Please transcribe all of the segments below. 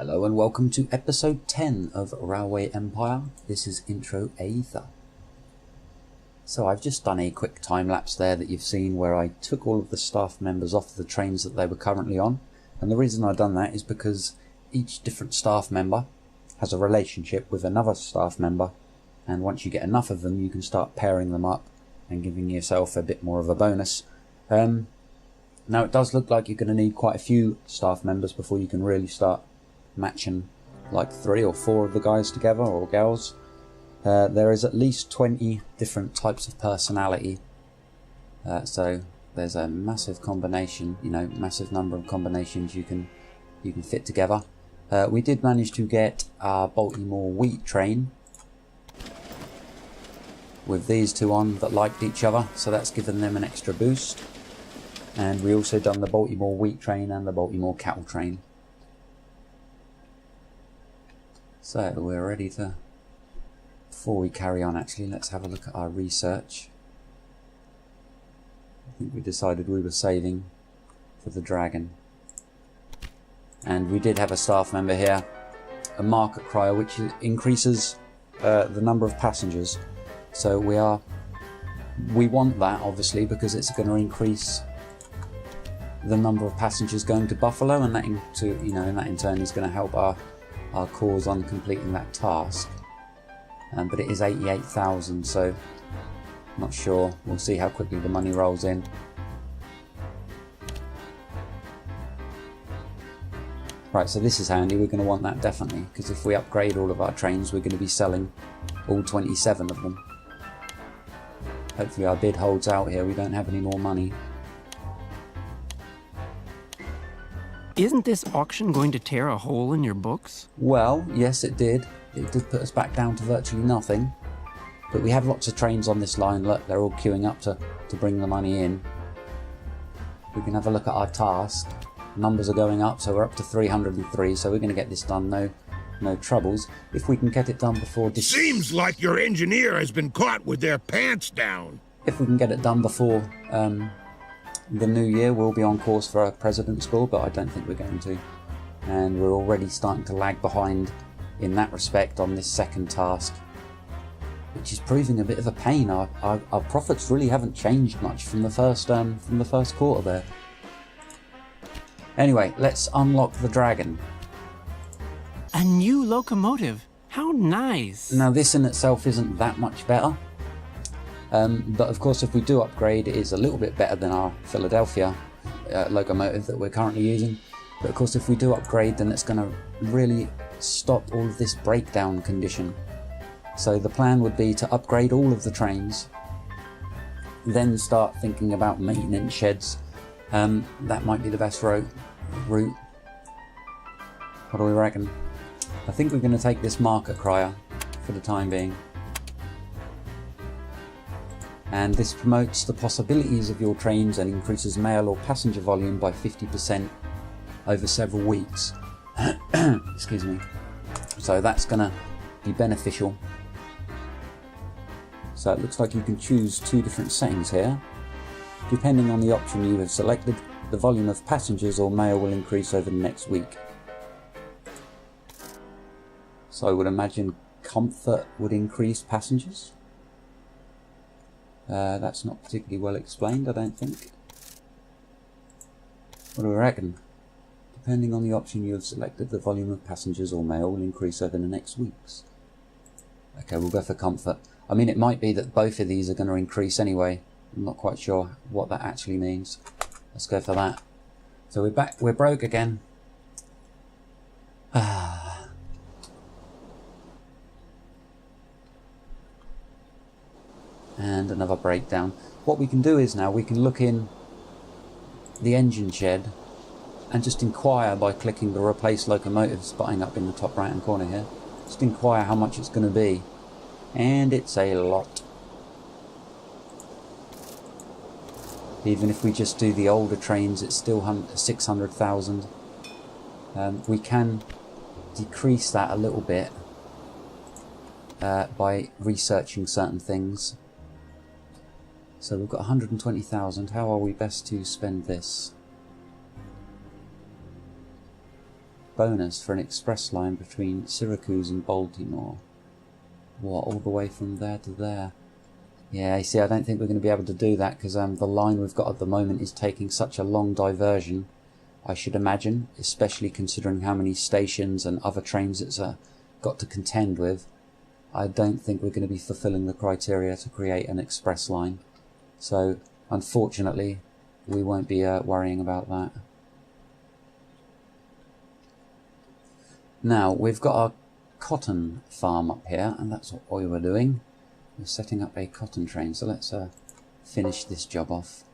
Hello and welcome to episode 10 of Railway Empire. This is introAether. So I've just done a quick time lapse there that you've seen where I took all of the staff members off the trains that they were currently on. And the reason I've done that is because each different staff member has a relationship with another staff member, and once you get enough of them you can start pairing them up and giving yourself a bit more of a bonus. Now it does look like you're going to need quite a few staff members before you can really start matching like 3 or 4 of the guys together, or gals. There is at least 20 different types of personality, so there's a massive combination, massive number of combinations you can fit together. We did manage to get our Baltimore wheat train with these two on that liked each other, so that's given them an extra boost. And we also done the Baltimore wheat train and the Baltimore cattle train. So we're ready to, before we carry on actually, let's have a look at our research. I think we decided we were saving for the dragon. And we did have a staff member here, a market crier, which increases the number of passengers. So we want that obviously because it's going to increase the number of passengers going to Buffalo, and that in turn is going to help our cause on completing that task. But it is 88,000, so I'm not sure. We'll see how quickly the money rolls in. Right, so this is handy. We're going to want that definitely, because if we upgrade all of our trains we're going to be selling all 27 of them. Hopefully our bid holds out here, we don't have any more money. Isn't this auction going to tear a hole in your books? Well, yes it did. It did put us back down to virtually nothing. But we have lots of trains on this line. Look, they're all queuing up to bring the money in. We can have a look at our task. Numbers are going up, so we're up to 303, so we're going to get this done, no troubles. If we can get it done before... Seems like your engineer has been caught with their pants down. If we can get it done before the new year, we'll be on course for a president's school, but I don't think we're going to. And we're already starting to lag behind in that respect on this second task, which is proving a bit of a pain. Our profits really haven't changed much from the first quarter there. Anyway, let's unlock the dragon. A new locomotive. How nice. Now this in itself isn't that much better. But of course if we do upgrade it is a little bit better than our Philadelphia locomotive that we're currently using. But of course if we do upgrade then it's going to really stop all of this breakdown condition. So the plan would be to upgrade all of the trains, then start thinking about maintenance sheds. That might be the best route. What do we reckon? I think we're going to take this market crier for the time being. And this promotes the possibilities of your trains and increases mail or passenger volume by 50% over several weeks. Excuse me. So that's going to be beneficial. So it looks like you can choose 2 different settings here. Depending on the option you have selected, the volume of passengers or mail will increase over the next week. So I would imagine comfort would increase passengers. That's not particularly well explained, I don't think. What do we reckon? Depending on the option you have selected, the volume of passengers or mail will increase over the next weeks. Okay, we'll go for comfort. I mean, it might be that both of these are going to increase anyway. I'm not quite sure what that actually means. Let's go for that. So we're back. We're broke again. And another breakdown. What we can do is now we can look in the engine shed and just inquire by clicking the replace locomotives button up in the top right hand corner here. Just inquire how much it's going to be, and it's a lot. Even if we just do the older trains it's still 600,000. We can decrease that a little bit by researching certain things. So we've got 120,000. How are we best to spend this? bonus for an express line between Syracuse and Baltimore. What, all the way from there to there? Yeah, you see, I don't think we're going to be able to do that because the line we've got at the moment is taking such a long diversion, I should imagine, especially considering how many stations and other trains it's got to contend with. I don't think we're going to be fulfilling the criteria to create an express line. So, unfortunately, we won't be worrying about that. Now, we've got our cotton farm up here, and that's what we were doing. We're setting up a cotton train, so let's finish this job off.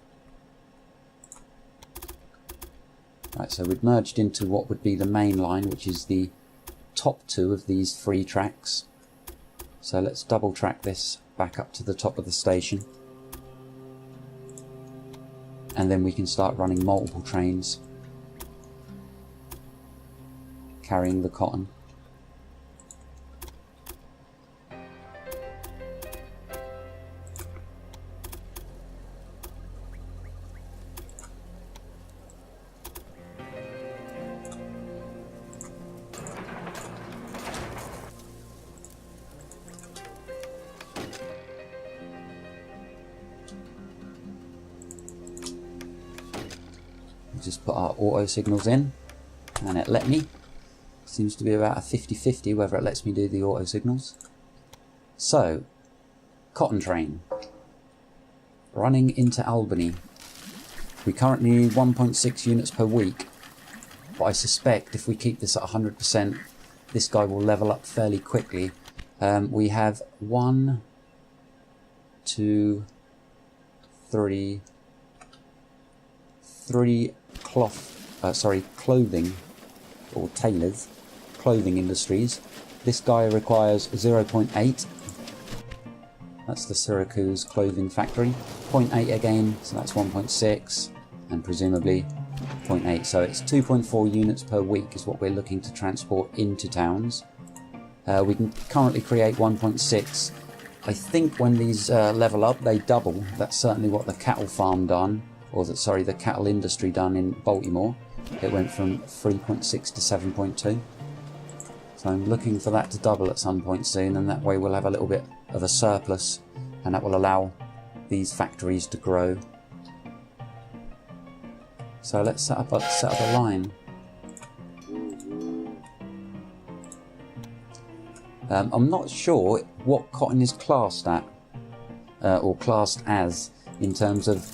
Right, so we've merged into what would be the main line, which is the top two of these 3 tracks. So let's double track this back up to the top of the station. And then we can start running multiple trains carrying the cotton. Just put our auto signals in, and it let me. Seems to be about a 50-50 whether it lets me do the auto signals. So, cotton train running into Albany. We currently need 1.6 units per week, but I suspect if we keep this at 100%, this guy will level up fairly quickly. We have 1, 2, 3 clothing or tailors, clothing industries. This guy requires 0.8. That's the Syracuse clothing factory. 0.8 again, so that's 1.6, and presumably 0.8. So it's 2.4 units per week is what we're looking to transport into towns. We can currently create 1.6. I think when these level up, they double. That's certainly what the cattle farm done. Or the cattle industry done in Baltimore. It went from 3.6 to 7.2. So I'm looking for that to double at some point soon, and that way we'll have a little bit of a surplus, and that will allow these factories to grow. So let's set up a line. I'm not sure what cotton is classed at, or classed as, in terms of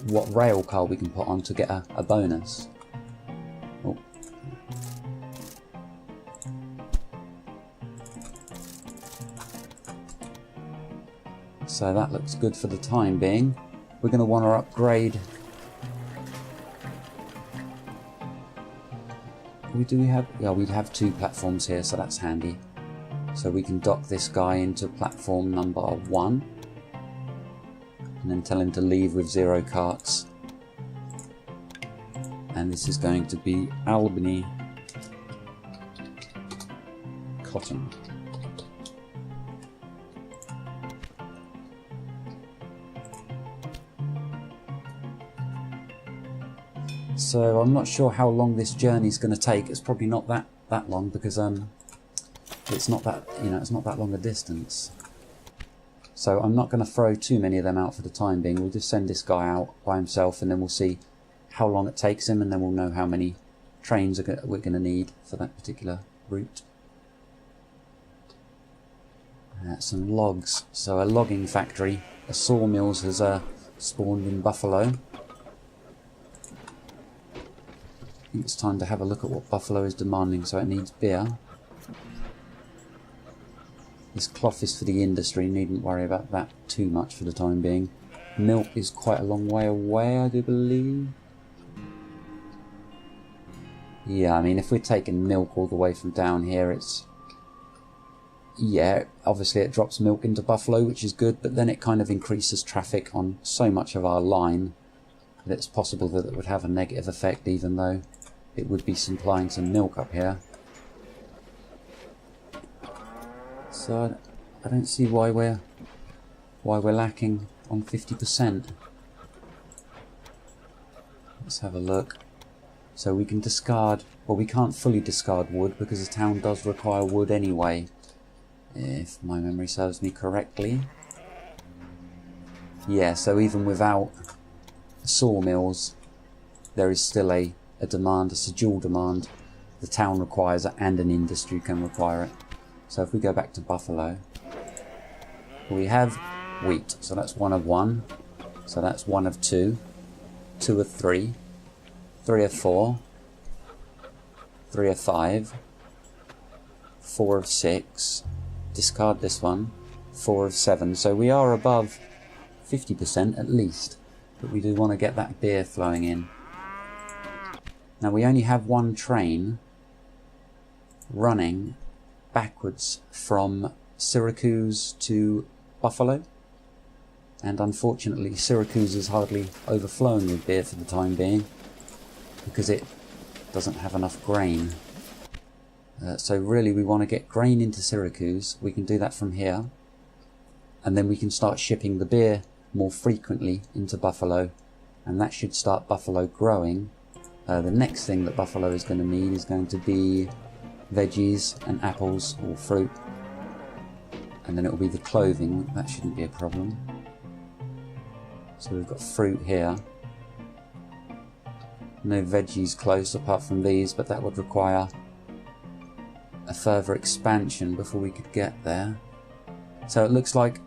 what rail car we can put on to get a bonus. Oh. So that looks good for the time being. We're going to want to upgrade. Yeah, we'd have 2 platforms here, so that's handy. So we can dock this guy into platform number 1. And then tell him to leave with 0 carts. And this is going to be Albany cotton. So I'm not sure how long this journey is going to take. It's probably not that long because it's not that it's not that long a distance. So I'm not going to throw too many of them out for the time being. We'll just send this guy out by himself, and then we'll see how long it takes him, and then we'll know how many trains we're going to need for that particular route. Some logs. So a logging factory, a sawmills has spawned in Buffalo. I think it's time to have a look at what Buffalo is demanding. So it needs beer. This cloth is for the industry, needn't worry about that too much for the time being. Milk is quite a long way away, I do believe. Yeah, I mean, if we're taking milk all the way from down here, it's... Yeah, obviously it drops milk into Buffalo, which is good, but then it kind of increases traffic on so much of our line that it's possible that it would have a negative effect, even though it would be supplying some milk up here. So I don't see why we're lacking on 50%. Let's have a look. So we can discard, well, we can't fully discard wood because the town does require wood anyway, if my memory serves me correctly. Yeah, so even without sawmills, there is still a demand, it's a dual demand. The town requires it and an industry can require it. So if we go back to Buffalo, we have wheat, so that's 1 of 1, so that's 1 of 2, 2 of 3, 3 of 4, 3 of 5, 4 of 6, discard this one, 4 of 7, so we are above 50% at least, but we do want to get that beer flowing in. Now we only have one train running backwards from Syracuse to Buffalo, and unfortunately Syracuse is hardly overflowing with beer for the time being because it doesn't have enough grain. So really we want to get grain into Syracuse. We can do that from here, and then we can start shipping the beer more frequently into Buffalo, and that should start Buffalo growing. The next thing that Buffalo is going to need is going to be veggies and apples or fruit, and then it will be the clothing. That shouldn't be a problem. So we've got fruit here, no veggies close apart from these, but that would require a further expansion before we could get there. So it looks like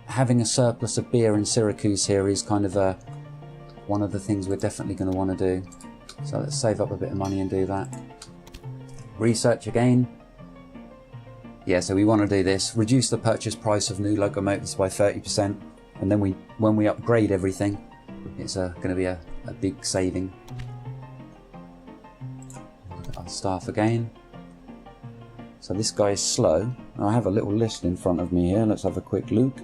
having a surplus of beer in Syracuse here is kind of one of the things we're definitely going to want to do. So let's save up a bit of money and do that. Research again. Yeah, so we want to do this. Reduce the purchase price of new locomotives by 30%, and then when we upgrade everything, it's going to be a big saving. Look at our staff again. So this guy is slow. I have a little list in front of me here. Let's have a quick look.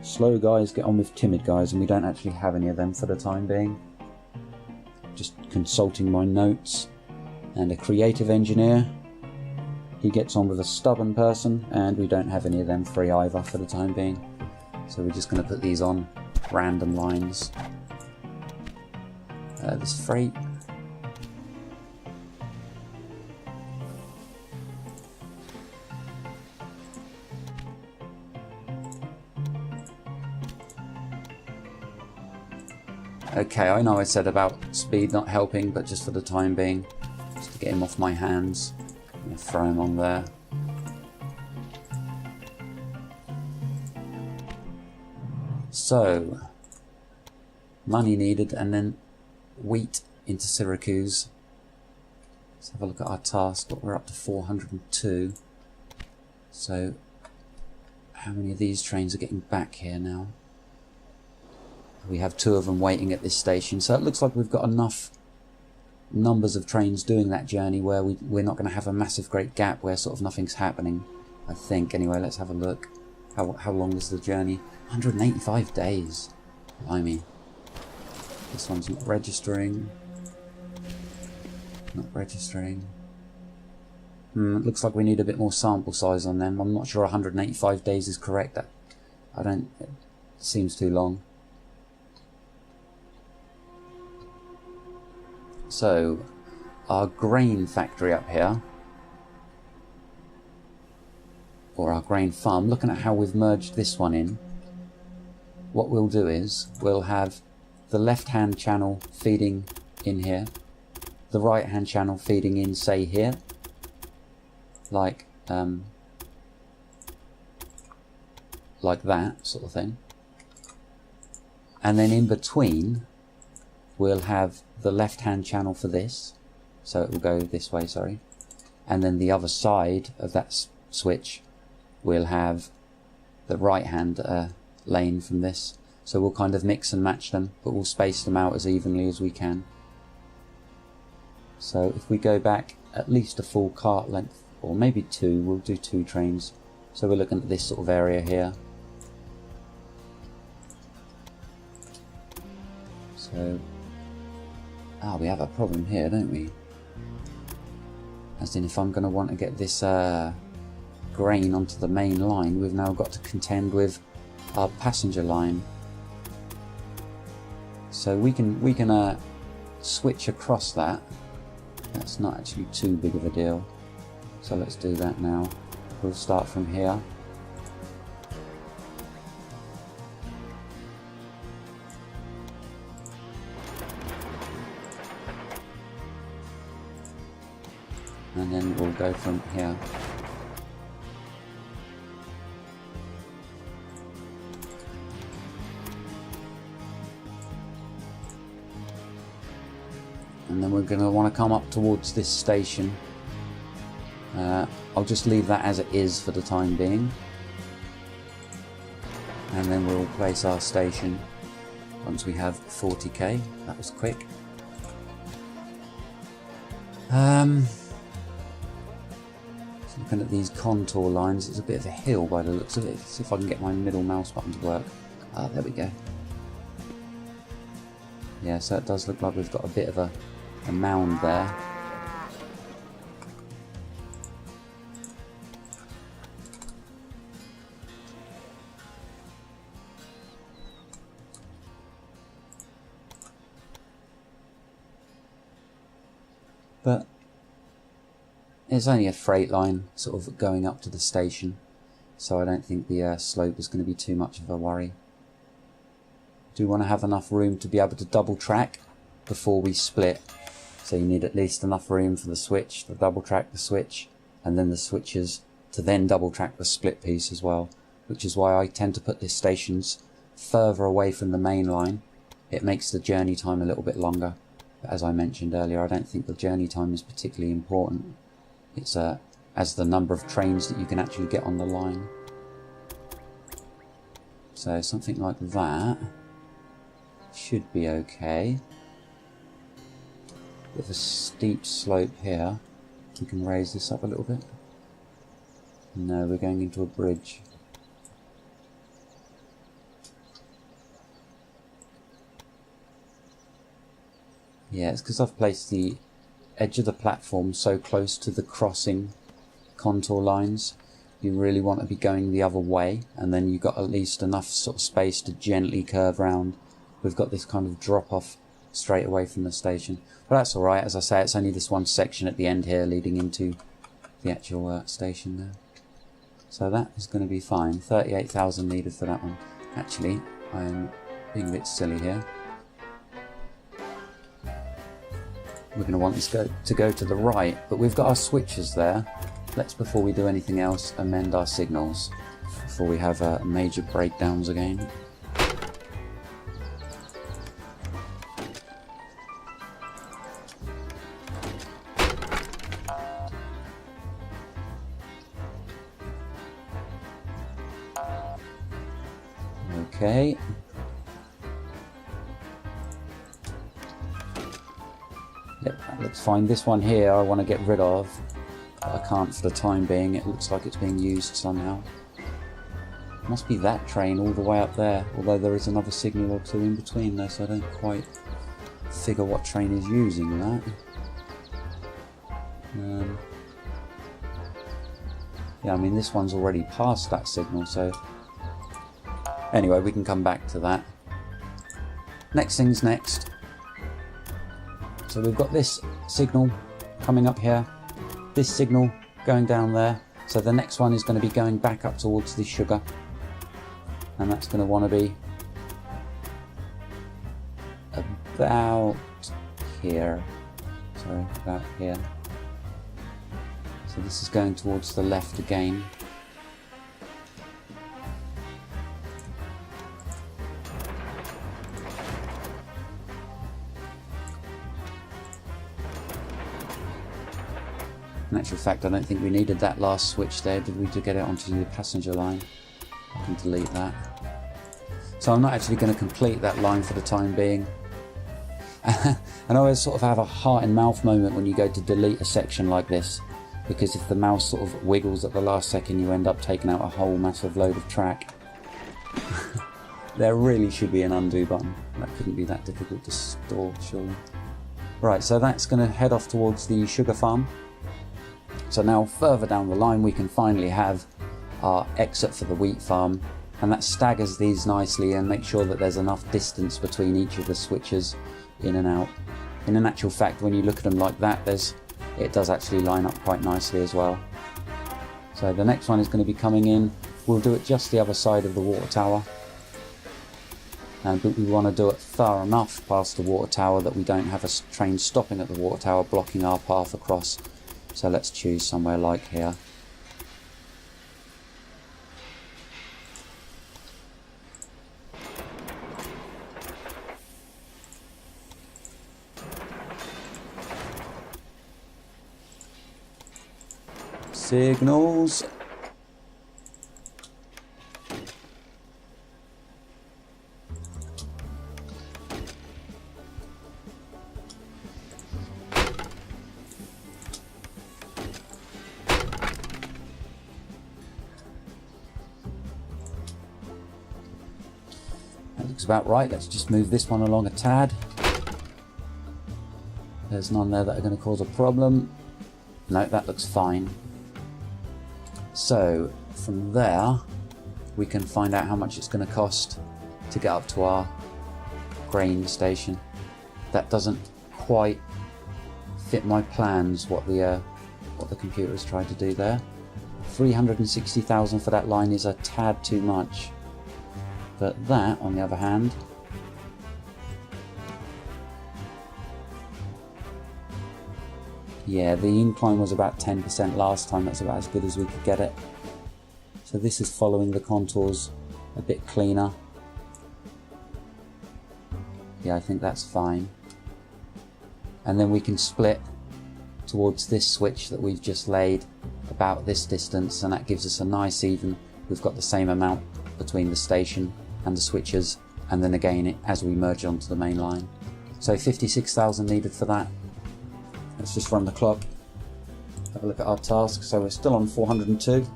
Slow guys get on with timid guys, and we don't actually have any of them for the time being. Just consulting my notes. And a creative engineer. He gets on with a stubborn person, and we don't have any of them free either for the time being. So we're just going to put these on random lines. This freight. Okay, I know I said about speed not helping, but just for the time being, just to get him off my hands, I'm going to throw him on there. So, money needed, and then wheat into Syracuse. Let's have a look at our task. We're up to 402. So, how many of these trains are getting back here now? We have 2 of them waiting at this station, so it looks like we've got enough numbers of trains doing that journey where we're not going to have a massive great gap where sort of nothing's happening, I think. Anyway, let's have a look. How long is the journey? 185 days. Blimey. This one's not registering. Not registering. It looks like we need a bit more sample size on them. I'm not sure 185 days is correct. It seems too long. So, our grain factory up here, or our grain farm, looking at how we've merged this one in, what we'll do is we'll have the left hand channel feeding in here, the right hand channel feeding in, say here, like that sort of thing, and then in between we'll have the left hand channel for this, so it will go this way, sorry, and then the other side of that switch we'll have the right hand lane from this. So we'll kind of mix and match them, but we'll space them out as evenly as we can. So if we go back at least a full cart length, or maybe 2, we'll do 2 trains. So we're looking at this sort of area here. So, we have a problem here, don't we? As in, if I'm going to want to get this grain onto the main line, we've now got to contend with our passenger line. So we can switch across that. That's not actually too big of a deal. So let's do that now. We'll start from here. And then we'll go from here. And then we're going to want to come up towards this station. I'll just leave that as it is for the time being. And then we'll place our station once we have 40k. That was quick. Looking at these contour lines, it's a bit of a hill by the looks of it. Let's see if I can get my middle mouse button to work. Ah, there we go. Yeah, so it does look like we've got a bit of a mound there. But it's only a freight line sort of going up to the station, so I don't think the slope is going to be too much of a worry. Do want to have enough room to be able to double track before we split, so you need at least enough room for the switch, to double track the switch, and then the switches to then double track the split piece as well, which is why I tend to put the stations further away from the main line. It makes the journey time a little bit longer. But as I mentioned earlier, I don't think the journey time is particularly important. It's as the number of trains that you can actually get on the line. So something like that should be okay. Bit of a steep slope here. We can raise this up a little bit. No, we're going into a bridge. Yeah, it's because I've placed the edge of the platform so close to the crossing contour lines. You really want to be going the other way, and then you've got at least enough sort of space to gently curve round. We've got this kind of drop off straight away from the station, but that's alright. As I say, it's only this one section at the end here leading into the actual station there, so that is going to be fine. 38,000 needed for that one. Actually, I'm being a bit silly here. We're going to want this to go to the right, but we've got our switches there. Let's, before we do anything else, amend our signals before we have major breakdowns again. Okay. Yep, that looks fine. This one here I want to get rid of, but I can't for the time being. It looks like it's being used somehow. Must be that train all the way up there, although there is another signal or two in between there, so I don't quite figure what train is using that. Yeah, I mean this one's already past that signal, so anyway, we can come back to that. Next thing's next. So we've got this signal coming up here, this signal going down there, so the next one is going to be going back up towards the sugar, and that's going to want to be about here. Sorry, about here. So this is going towards the left again. In actual fact, I don't think we needed that last switch there, did we, to get it onto the passenger line? I can delete that. So I'm not actually going to complete that line for the time being. And I always sort of have a heart and mouth moment when you go to delete a section like this, because if the mouse sort of wiggles at the last second, you end up taking out a whole massive load of track. There really should be an undo button. That couldn't be that difficult to store, surely. Right, so that's going to head off towards the sugar farm. So now further down the line we can finally have our exit for the wheat farm, and that staggers these nicely and makes sure that there's enough distance between each of the switches in and out. in actual fact, when you look at them like that, it does actually line up quite nicely as well. So the next one is going to be coming in. We'll do it just the other side of the water tower. But we want to do it far enough past the water tower that we don't have a train stopping at the water tower blocking our path across. So let's choose somewhere like here. Signals. That looks about right. Let's just move this one along a tad. There's none there that are going to cause a problem. No, that looks fine. So from there we can find out how much it's going to cost to get up to our grain station. That doesn't quite fit my plans what the computer has tried to do there. 360,000 for that line is a tad too much. But that, on the other hand, yeah, the incline was about 10% last time. That's about as good as we could get it. So this is following the contours a bit cleaner. Yeah, I think that's fine. And then we can split towards this switch that we've just laid about this distance, and that gives us a nice even. We've got the same amount between the station and the switches, and then again as we merge onto the main line. So 56,000 needed for that. Let's just run the clock, have a look at our task. So we're still on 402.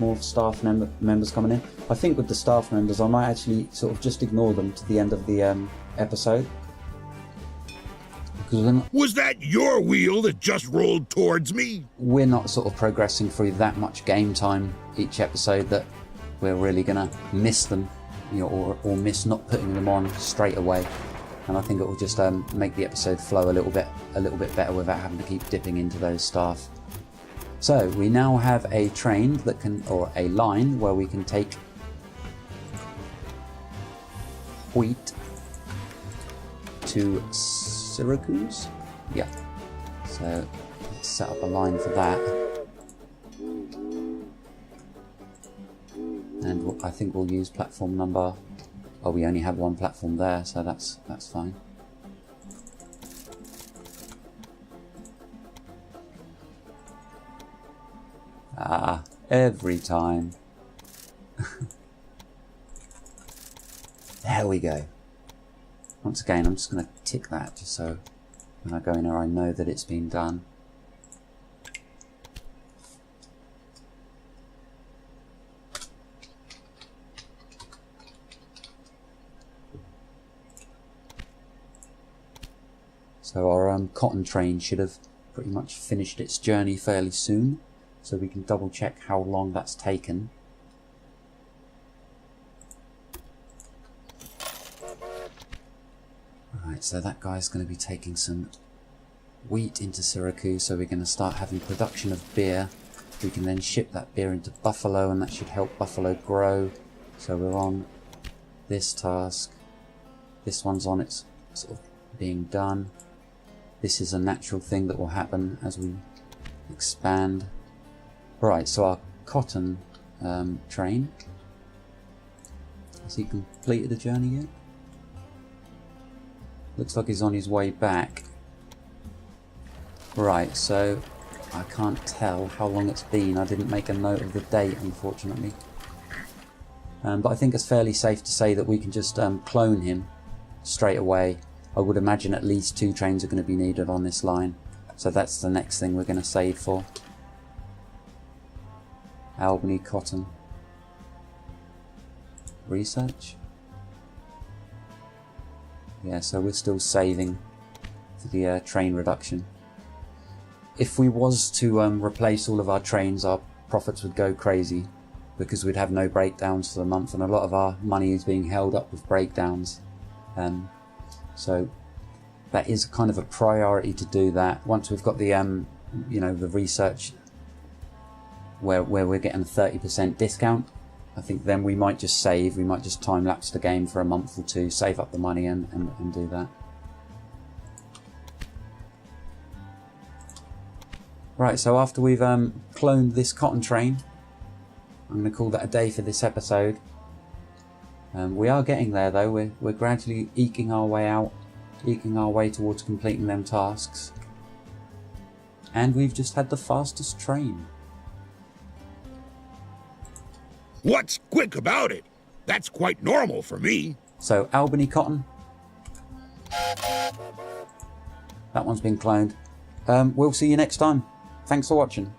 More staff members coming in. I think with the staff members I might actually sort of just ignore them to the end of the episode. Because Was that your wheel that just rolled towards me? we're not sort of progressing through that much game time each episode that we're really going to miss them, you know, or miss not putting them on straight away. And I think it will just make the episode flow a little bit better without having to keep dipping into those staff. So we now have a train that can, or a line where we can take wheat to Syracuse. Yeah. So let's set up a line for that. And I think we'll use platform number. Oh, we only have one platform there, so that's fine. Ah, every time. There we go. Once again, I'm just going to tick that just so when I go in there I know that it's been done. So our cotton train should have pretty much finished its journey fairly soon, so we can double check how long that's taken. Alright, so that guy's going to be taking some wheat into Syracuse, so we're going to start having production of beer. We can then ship that beer into Buffalo, and that should help Buffalo grow. So we're on this task. This one's on its sort of being done. This is a natural thing that will happen as we expand. Right, so our cotton train, has he completed the journey yet? Looks like he's on his way back. Right, so I can't tell how long it's been. I didn't make a note of the date, unfortunately. But I think it's fairly safe to say that we can just clone him straight away. I would imagine at least 2 trains are going to be needed on this line. So that's the next thing we're going to save for. Albany cotton. Research. Yeah, so we're still saving for the train reduction. If we was to replace all of our trains, our profits would go crazy because we'd have no breakdowns for the month, and a lot of our money is being held up with breakdowns. So that is kind of a priority to do that. Once we've got the you know, the research where we're getting a 30% discount, I think then we might just save. We might just time lapse the game for a month or two, save up the money and do that. Right, so after we've cloned this cotton train, I'm going to call that a day for this episode. We are getting there though. We're gradually eking our way out, eking our way towards completing them tasks. And we've just had the fastest train. What's quick about it? That's quite normal for me. So Albany cotton. That one's been cloned. We'll see you next time. Thanks for watching.